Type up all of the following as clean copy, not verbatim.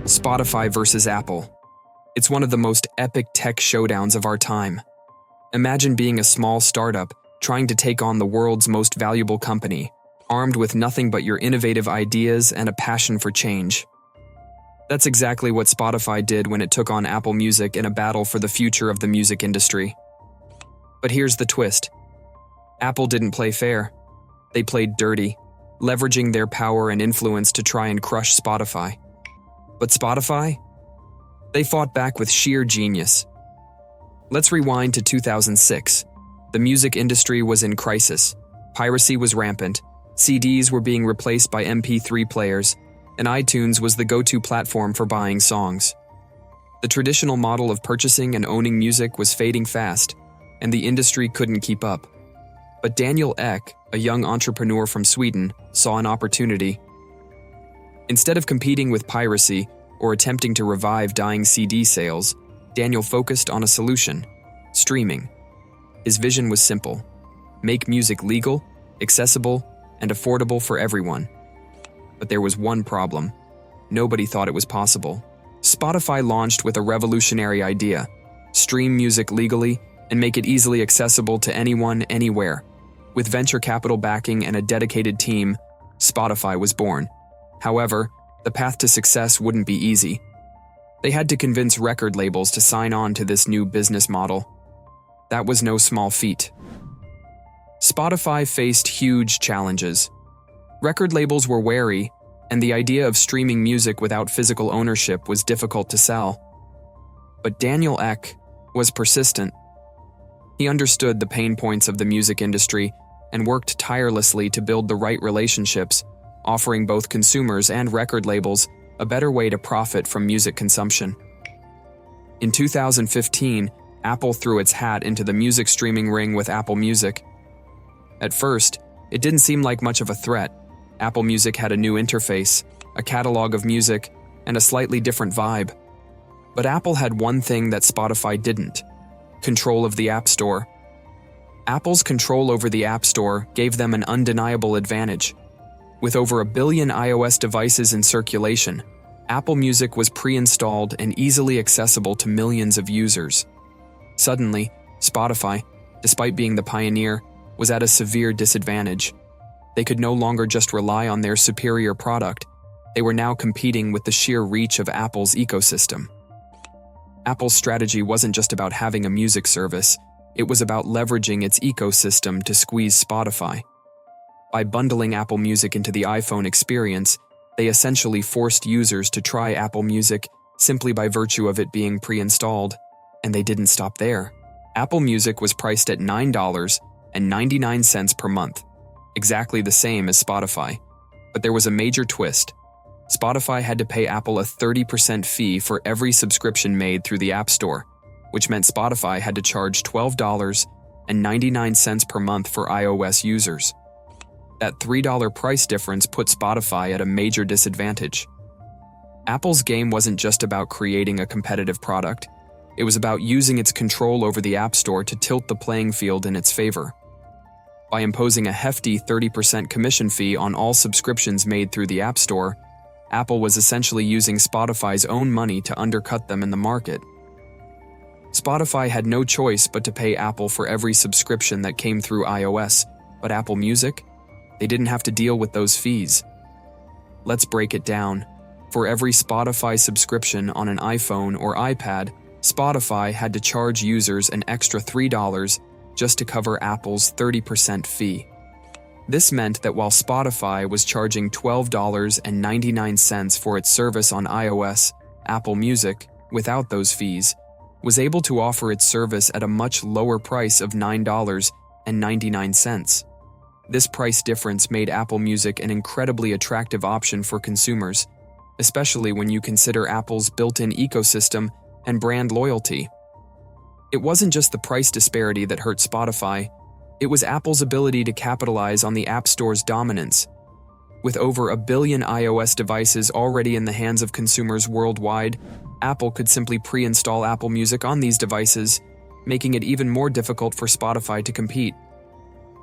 Spotify versus Apple. It's one of the most epic tech showdowns of our time. Imagine being a small startup trying to take on the world's most valuable company, armed with nothing but your innovative ideas and a passion for change. That's exactly what Spotify did when it took on Apple Music in a battle for the future of the music industry. But here's the twist. Apple didn't play fair. They played dirty, leveraging their power and influence to try and crush Spotify. But Spotify? They fought back with sheer genius. Let's rewind to 2006. The music industry was in crisis. Piracy was rampant. CDs were being replaced by MP3 players, and iTunes was the go-to platform for buying songs. The traditional model of purchasing and owning music was fading fast, and the industry couldn't keep up. But Daniel Ek, a young entrepreneur from Sweden, saw an opportunity. Instead of competing with piracy or attempting to revive dying CD sales, Daniel focused on a solution: streaming. His vision was simple: make music legal, accessible, and affordable for everyone. But there was one problem. Nobody thought it was possible. Spotify launched with a revolutionary idea: stream music legally and make it easily accessible to anyone, anywhere. With venture capital backing and a dedicated team, Spotify was born. However, the path to success wouldn't be easy. They had to convince record labels to sign on to this new business model. That was no small feat. Spotify faced huge challenges. Record labels were wary, and the idea of streaming music without physical ownership was difficult to sell. But Daniel Ek was persistent. He understood the pain points of the music industry and worked tirelessly to build the right relationships, offering both consumers and record labels a better way to profit from music consumption. In 2015, Apple threw its hat into the music streaming ring with Apple Music. At first, it didn't seem like much of a threat. Apple Music had a new interface, a catalog of music, and a slightly different vibe. But Apple had one thing that Spotify didn't: control of the App Store. Apple's control over the App Store gave them an undeniable advantage. With over 1 billion iOS devices in circulation, Apple Music was pre-installed and easily accessible to millions of users. Suddenly, Spotify, despite being the pioneer, was at a severe disadvantage. They could no longer just rely on their superior product. They were now competing with the sheer reach of Apple's ecosystem. Apple's strategy wasn't just about having a music service, it was about leveraging its ecosystem to squeeze Spotify. By bundling Apple Music into the iPhone experience, they essentially forced users to try Apple Music simply by virtue of it being pre-installed. And they didn't stop there. Apple Music was priced at $9.99 per month, exactly the same as Spotify. But there was a major twist. Spotify had to pay Apple a 30% fee for every subscription made through the App Store, which meant Spotify had to charge $12.99 per month for iOS users. That $3 price difference put Spotify at a major disadvantage. Apple's game wasn't just about creating a competitive product. It was about using its control over the App Store to tilt the playing field in its favor. By imposing a hefty 30% commission fee on all subscriptions made through the App Store, Apple was essentially using Spotify's own money to undercut them in the market. Spotify had no choice but to pay Apple for every subscription that came through iOS, but Apple Music? They didn't have to deal with those fees. Let's break it down. For every Spotify subscription on an iPhone or iPad, Spotify had to charge users an extra $3 just to cover Apple's 30% fee. This meant that while Spotify was charging $12.99 for its service on iOS, Apple Music, without those fees, was able to offer its service at a much lower price of $9.99. This price difference made Apple Music an incredibly attractive option for consumers, especially when you consider Apple's built-in ecosystem and brand loyalty. It wasn't just the price disparity that hurt Spotify, it was Apple's ability to capitalize on the App Store's dominance. With over 1 billion iOS devices already in the hands of consumers worldwide, Apple could simply pre-install Apple Music on these devices, making it even more difficult for Spotify to compete.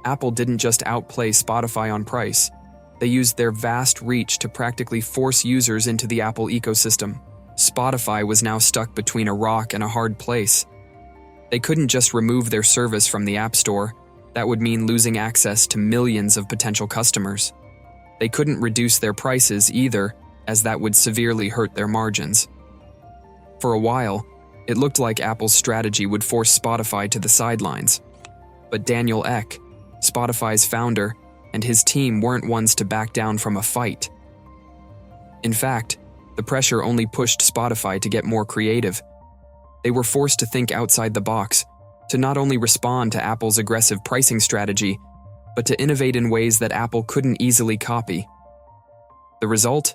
Apple didn't just outplay Spotify on price. They used their vast reach to practically force users into the Apple ecosystem. Spotify was now stuck between a rock and a hard place. They couldn't just remove their service from the App Store. That would mean losing access to millions of potential customers. They couldn't reduce their prices either, as that would severely hurt their margins. For a while, it looked like Apple's strategy would force Spotify to the sidelines. But Daniel Ek, Spotify's founder, and his team weren't ones to back down from a fight. In fact, the pressure only pushed Spotify to get more creative. They were forced to think outside the box, to not only respond to Apple's aggressive pricing strategy, but to innovate in ways that Apple couldn't easily copy. The result?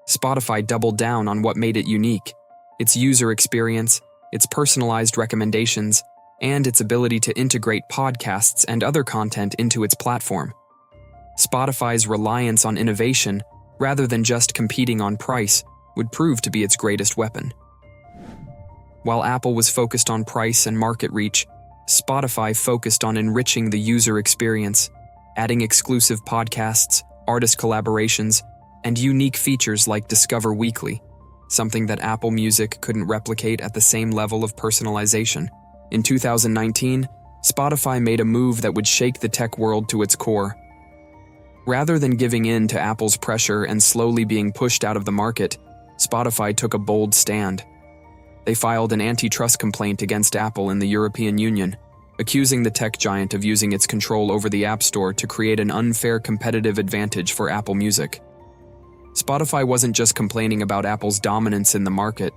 Spotify doubled down on what made it unique: its user experience, its personalized recommendations, and its ability to integrate podcasts and other content into its platform. Spotify's reliance on innovation, rather than just competing on price, would prove to be its greatest weapon. While Apple was focused on price and market reach, Spotify focused on enriching the user experience, adding exclusive podcasts, artist collaborations, and unique features like Discover Weekly, something that Apple Music couldn't replicate at the same level of personalization. In 2019, Spotify made a move that would shake the tech world to its core. Rather than giving in to Apple's pressure and slowly being pushed out of the market, Spotify took a bold stand. They filed an antitrust complaint against Apple in the European Union, accusing the tech giant of using its control over the App Store to create an unfair competitive advantage for Apple Music. Spotify wasn't just complaining about Apple's dominance in the market.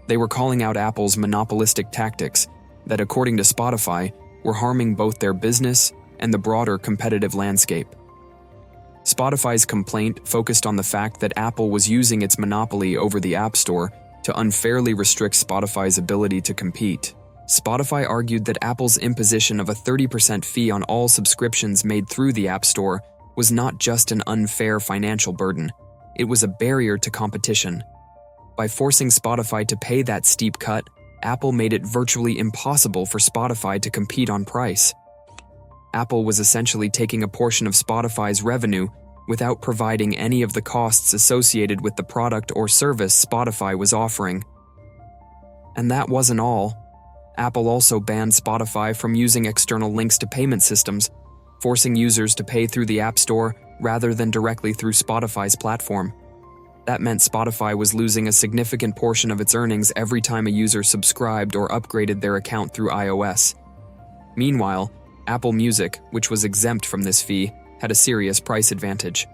They were calling out Apple's monopolistic tactics that, according to Spotify, were harming both their business and the broader competitive landscape. Spotify's complaint focused on the fact that Apple was using its monopoly over the App Store to unfairly restrict Spotify's ability to compete. Spotify argued that Apple's imposition of a 30% fee on all subscriptions made through the App Store was not just an unfair financial burden, it was a barrier to competition. By forcing Spotify to pay that steep cut, Apple made it virtually impossible for Spotify to compete on price. Apple was essentially taking a portion of Spotify's revenue without providing any of the costs associated with the product or service Spotify was offering. And that wasn't all. Apple also banned Spotify from using external links to payment systems, forcing users to pay through the App Store rather than directly through Spotify's platform. That meant Spotify was losing a significant portion of its earnings every time a user subscribed or upgraded their account through iOS. Meanwhile, Apple Music, which was exempt from this fee, had a serious price advantage.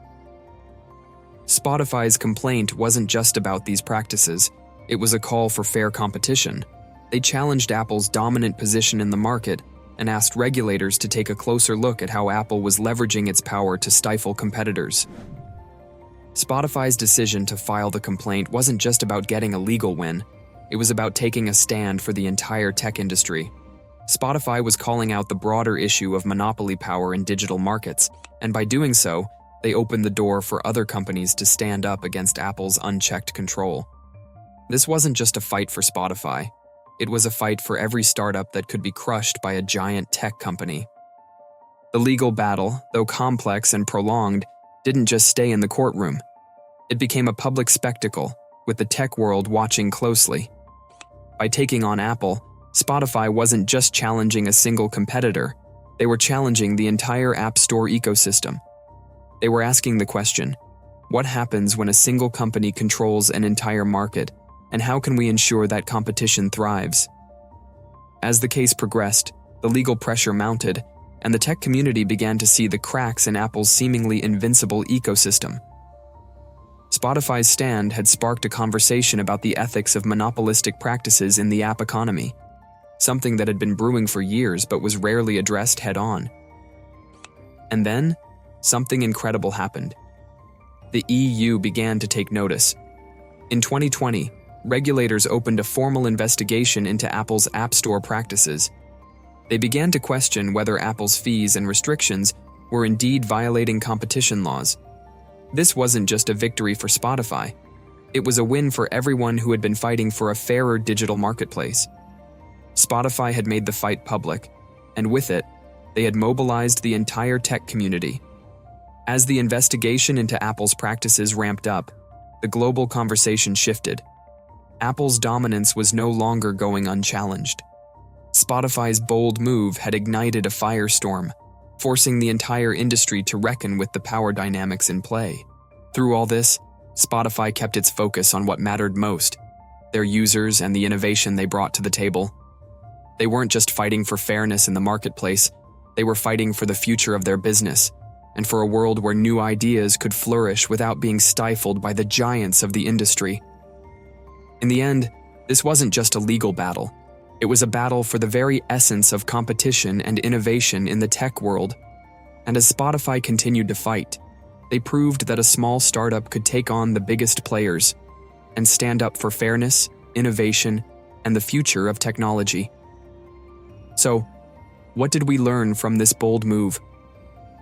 Spotify's complaint wasn't just about these practices, it was a call for fair competition. They challenged Apple's dominant position in the market and asked regulators to take a closer look at how Apple was leveraging its power to stifle competitors. Spotify's decision to file the complaint wasn't just about getting a legal win, it was about taking a stand for the entire tech industry. Spotify was calling out the broader issue of monopoly power in digital markets, and by doing so, they opened the door for other companies to stand up against Apple's unchecked control. This wasn't just a fight for Spotify. It was a fight for every startup that could be crushed by a giant tech company. The legal battle, though complex and prolonged, didn't just stay in the courtroom. It became a public spectacle, with the tech world watching closely. By taking on Apple, Spotify wasn't just challenging a single competitor, they were challenging the entire App Store ecosystem. They were asking the question, what happens when a single company controls an entire market, and how can we ensure that competition thrives? As the case progressed, the legal pressure mounted, and the tech community began to see the cracks in Apple's seemingly invincible ecosystem. Spotify's stand had sparked a conversation about the ethics of monopolistic practices in the app economy, something that had been brewing for years but was rarely addressed head-on. And then, something incredible happened. The EU began to take notice. In 2020, regulators opened a formal investigation into Apple's App Store practices. They began to question whether Apple's fees and restrictions were indeed violating competition laws. This wasn't just a victory for Spotify. It was a win for everyone who had been fighting for a fairer digital marketplace. Spotify had made the fight public, and with it, they had mobilized the entire tech community. As the investigation into Apple's practices ramped up, the global conversation shifted. Apple's dominance was no longer going unchallenged. Spotify's bold move had ignited a firestorm, forcing the entire industry to reckon with the power dynamics in play. Through all this, Spotify kept its focus on what mattered most: their users and the innovation they brought to the table. They weren't just fighting for fairness in the marketplace, they were fighting for the future of their business, and for a world where new ideas could flourish without being stifled by the giants of the industry. In the end, this wasn't just a legal battle. It was a battle for the very essence of competition and innovation in the tech world. And as Spotify continued to fight, they proved that a small startup could take on the biggest players and stand up for fairness, innovation, and the future of technology. So, what did we learn from this bold move?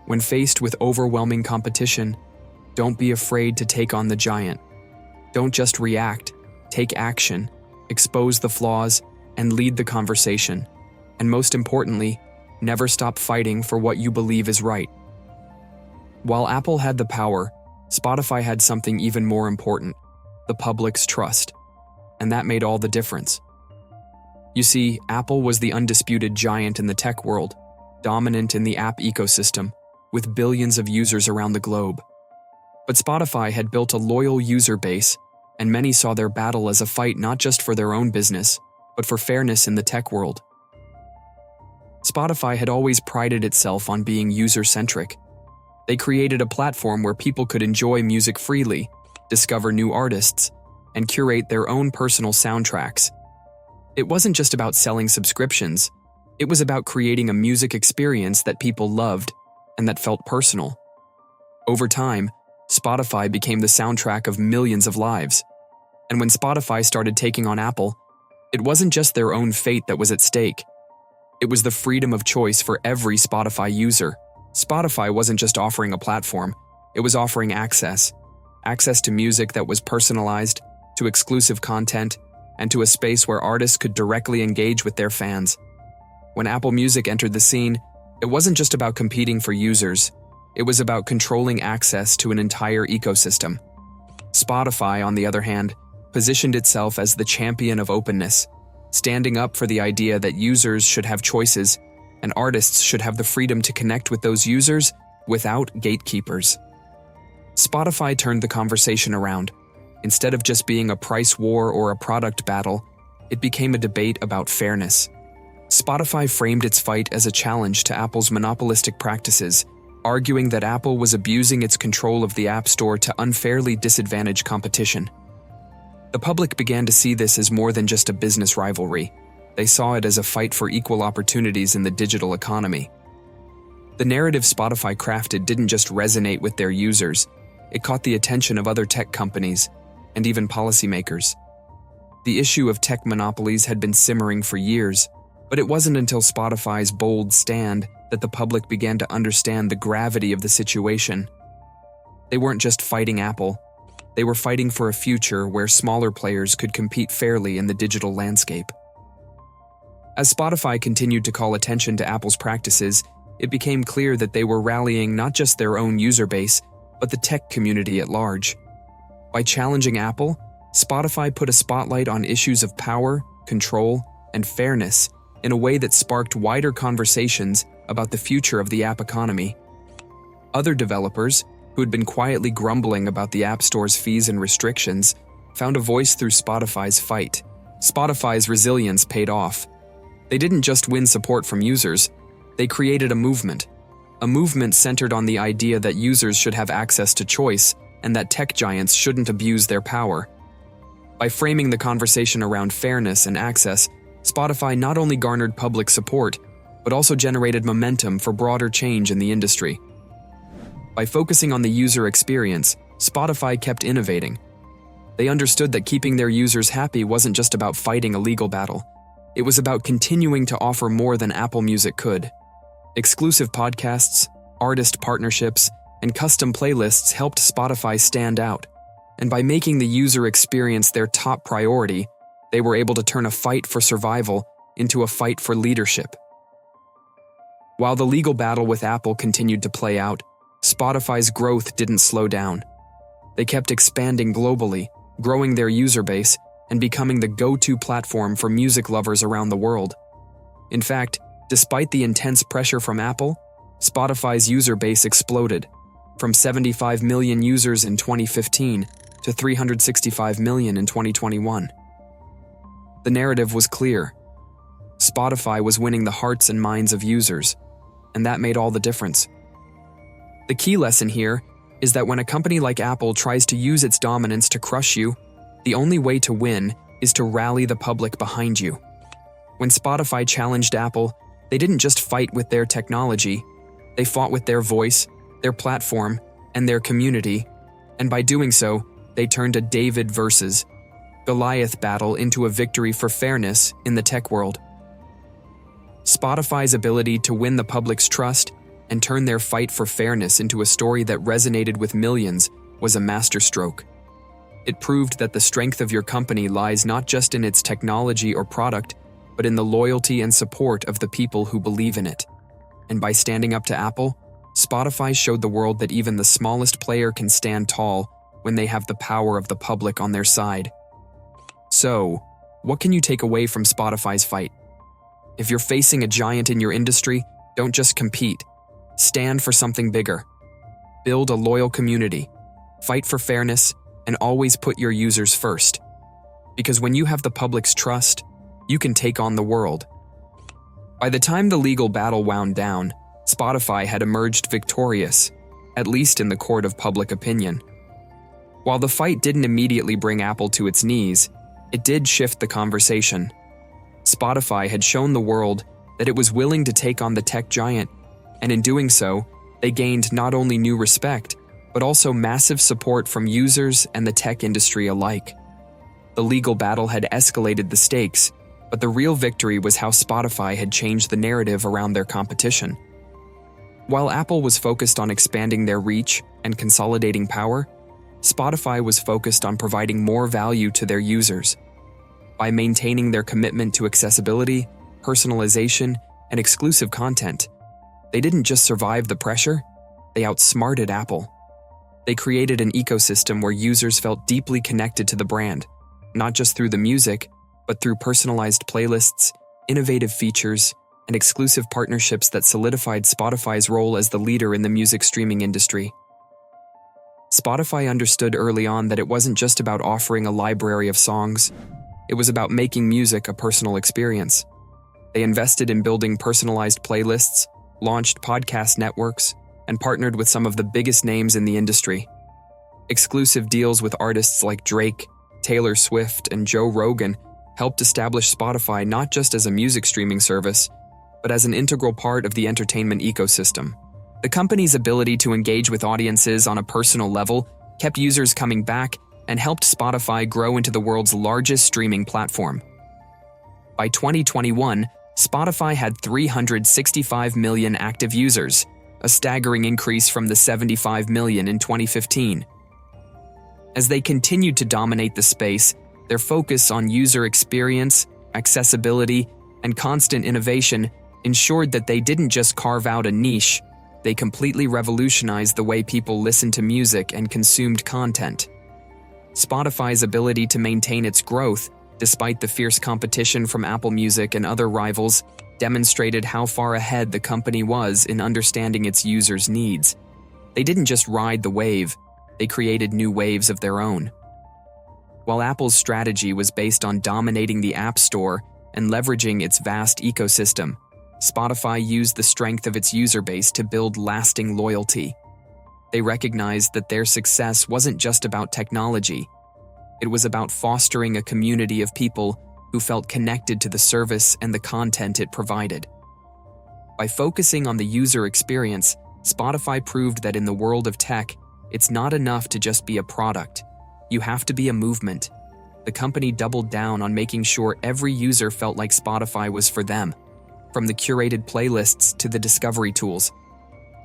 When faced with overwhelming competition, don't be afraid to take on the giant. Don't just react, take action, expose the flaws, and lead the conversation. And most importantly, never stop fighting for what you believe is right. While Apple had the power, Spotify had something even more important: the public's trust. And that made all the difference. You see, Apple was the undisputed giant in the tech world, dominant in the app ecosystem, with billions of users around the globe. But Spotify had built a loyal user base, and many saw their battle as a fight not just for their own business, but for fairness in the tech world. Spotify had always prided itself on being user-centric. They created a platform where people could enjoy music freely, discover new artists, and curate their own personal soundtracks. It wasn't just about selling subscriptions, it was about creating a music experience that people loved and that felt personal. Over time, Spotify became the soundtrack of millions of lives. And when Spotify started taking on Apple, it wasn't just their own fate that was at stake. It was the freedom of choice for every Spotify user. Spotify wasn't just offering a platform, it was offering access to music that was personalized, to exclusive content, and to a space where artists could directly engage with their fans. When Apple Music entered the scene, it wasn't just about competing for users, it was about controlling access to an entire ecosystem. Spotify, on the other hand, positioned itself as the champion of openness, standing up for the idea that users should have choices and artists should have the freedom to connect with those users without gatekeepers. Spotify turned the conversation around. Instead of just being a price war or a product battle, it became a debate about fairness. Spotify framed its fight as a challenge to Apple's monopolistic practices, arguing that Apple was abusing its control of the App Store to unfairly disadvantage competition. The public began to see this as more than just a business rivalry. They saw it as a fight for equal opportunities in the digital economy. The narrative Spotify crafted didn't just resonate with their users, it caught the attention of other tech companies and even policymakers. The issue of tech monopolies had been simmering for years, but it wasn't until Spotify's bold stand that the public began to understand the gravity of the situation. They weren't just fighting Apple, they were fighting for a future where smaller players could compete fairly in the digital landscape. As Spotify continued to call attention to Apple's practices, it became clear that they were rallying not just their own user base, but the tech community at large. By challenging Apple, Spotify put a spotlight on issues of power, control, and fairness in a way that sparked wider conversations about the future of the app economy. Other developers, who had been quietly grumbling about the App Store's fees and restrictions, found a voice through Spotify's fight. Spotify's resilience paid off. They didn't just win support from users, they created a movement centered on the idea that users should have access to choice and that tech giants shouldn't abuse their power. By framing the conversation around fairness and access, Spotify not only garnered public support, but also generated momentum for broader change in the industry. By focusing on the user experience, Spotify kept innovating. They understood that keeping their users happy wasn't just about fighting a legal battle. It was about continuing to offer more than Apple Music could. Exclusive podcasts, artist partnerships, and custom playlists helped Spotify stand out. And by making the user experience their top priority, they were able to turn a fight for survival into a fight for leadership. While the legal battle with Apple continued to play out, Spotify's growth didn't slow down. They kept expanding globally, growing their user base, and becoming the go-to platform for music lovers around the world. In fact, despite the intense pressure from Apple, Spotify's user base exploded, from 75 million users in 2015 to 365 million in 2021. The narrative was clear. Spotify was winning the hearts and minds of users, and that made all the difference. The key lesson here is that when a company like Apple tries to use its dominance to crush you, the only way to win is to rally the public behind you. When Spotify challenged Apple, they didn't just fight with their technology, they fought with their voice, their platform, and their community, and by doing so, they turned a David versus Goliath battle into a victory for fairness in the tech world. Spotify's ability to win the public's trust and turn their fight for fairness into a story that resonated with millions was a masterstroke. It proved that the strength of your company lies not just in its technology or product, but in the loyalty and support of the people who believe in it. And by standing up to Apple, Spotify showed the world that even the smallest player can stand tall when they have the power of the public on their side. So, what can you take away from Spotify's fight? If you're facing a giant in your industry, don't just compete. Stand for something bigger. Build a loyal community. Fight for fairness, and always put your users first. Because when you have the public's trust, you can take on the world. By the time the legal battle wound down, Spotify had emerged victorious, at least in the court of public opinion. While the fight didn't immediately bring Apple to its knees, it did shift the conversation. Spotify had shown the world that it was willing to take on the tech giant, and in doing so, they gained not only new respect, but also massive support from users and the tech industry alike. The legal battle had escalated the stakes, but the real victory was how Spotify had changed the narrative around their competition. While Apple was focused on expanding their reach and consolidating power, Spotify was focused on providing more value to their users. By maintaining their commitment to accessibility, personalization, and exclusive content, they didn't just survive the pressure, they outsmarted Apple. They created an ecosystem where users felt deeply connected to the brand, not just through the music, but through personalized playlists, innovative features, and exclusive partnerships that solidified Spotify's role as the leader in the music streaming industry. Spotify understood early on that it wasn't just about offering a library of songs, it was about making music a personal experience. They invested in building personalized playlists, launched podcast networks, and partnered with some of the biggest names in the industry. Exclusive deals with artists like Drake, Taylor Swift, and Joe Rogan helped establish Spotify not just as a music streaming service, but as an integral part of the entertainment ecosystem. The company's ability to engage with audiences on a personal level kept users coming back and helped Spotify grow into the world's largest streaming platform. By 2021, Spotify had 365 million active users, a staggering increase from the 75 million in 2015. As they continued to dominate the space, their focus on user experience, accessibility, and constant innovation ensured that they didn't just carve out a niche, they completely revolutionized the way people listened to music and consumed content. Spotify's ability to maintain its growth, despite the fierce competition from Apple Music and other rivals, demonstrated how far ahead the company was in understanding its users' needs. They didn't just ride the wave, they created new waves of their own. While Apple's strategy was based on dominating the App Store and leveraging its vast ecosystem, Spotify used the strength of its user base to build lasting loyalty. They recognized that their success wasn't just about technology. It was about fostering a community of people who felt connected to the service and the content it provided. By focusing on the user experience, Spotify proved that in the world of tech, it's not enough to just be a product. You have to be a movement. The company doubled down on making sure every user felt like Spotify was for them, from the curated playlists to the discovery tools.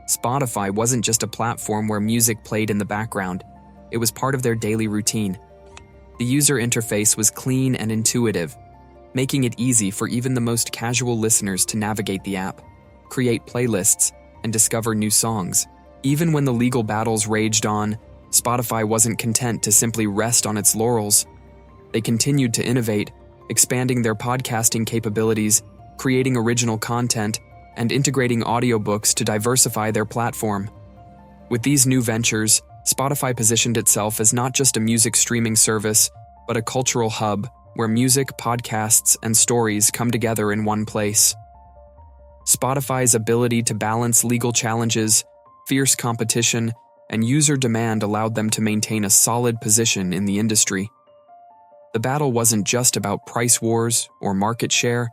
Spotify wasn't just a platform where music played in the background, it was part of their daily routine. The user interface was clean and intuitive, making it easy for even the most casual listeners to navigate the app, create playlists, and discover new songs. Even when the legal battles raged on, Spotify wasn't content to simply rest on its laurels. They continued to innovate, expanding their podcasting capabilities, creating original content, and integrating audiobooks to diversify their platform. With these new ventures, Spotify positioned itself as not just a music streaming service, but a cultural hub where music, podcasts, and stories come together in one place. Spotify's ability to balance legal challenges, fierce competition, and user demand allowed them to maintain a solid position in the industry. The battle wasn't just about price wars or market share,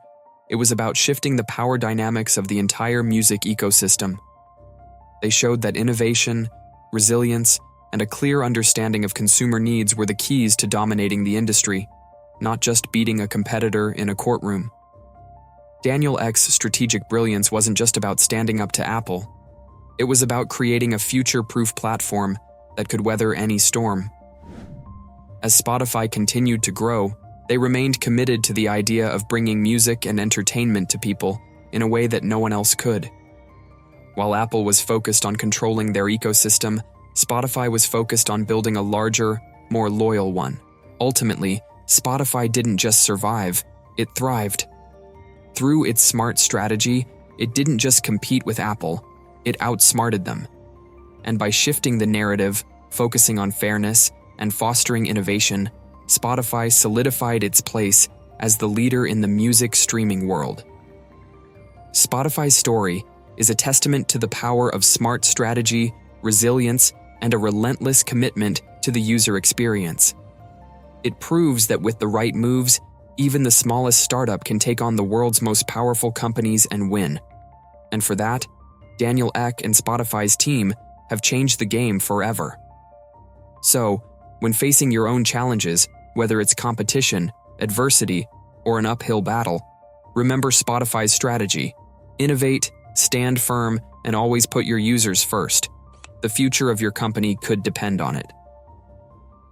it was about shifting the power dynamics of the entire music ecosystem. They showed that innovation, resilience, and a clear understanding of consumer needs were the keys to dominating the industry, not just beating a competitor in a courtroom. Daniel Ek's strategic brilliance wasn't just about standing up to Apple. It was about creating a future-proof platform that could weather any storm. As Spotify continued to grow, they remained committed to the idea of bringing music and entertainment to people in a way that no one else could. While Apple was focused on controlling their ecosystem, Spotify was focused on building a larger, more loyal one. Ultimately, Spotify didn't just survive, it thrived. Through its smart strategy, it didn't just compete with Apple, it outsmarted them. And by shifting the narrative, focusing on fairness, and fostering innovation, Spotify solidified its place as the leader in the music streaming world. Spotify's story is a testament to the power of smart strategy, resilience, and a relentless commitment to the user experience. It proves that with the right moves, even the smallest startup can take on the world's most powerful companies and win. And for that, Daniel Ek and Spotify's team have changed the game forever. So, when facing your own challenges, whether it's competition, adversity, or an uphill battle, remember Spotify's strategy. Innovate, stand firm, and always put your users first. The future of your company could depend on it.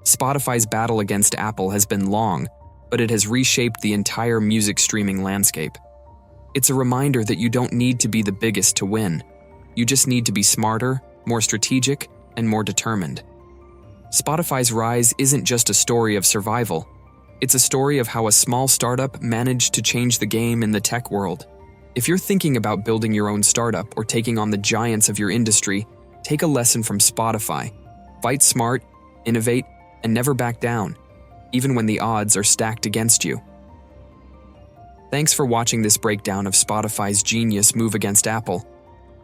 Spotify's battle against Apple has been long, but it has reshaped the entire music streaming landscape. It's a reminder that you don't need to be the biggest to win. You just need to be smarter, more strategic, and more determined. Spotify's rise isn't just a story of survival. It's a story of how a small startup managed to change the game in the tech world. If you're thinking about building your own startup or taking on the giants of your industry, take a lesson from Spotify. Fight smart, innovate, and never back down, even when the odds are stacked against you. Thanks for watching this breakdown of Spotify's genius move against Apple.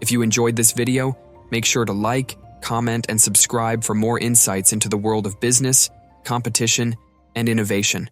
If you enjoyed this video, make sure to like, comment, and subscribe for more insights into the world of business, competition, and innovation.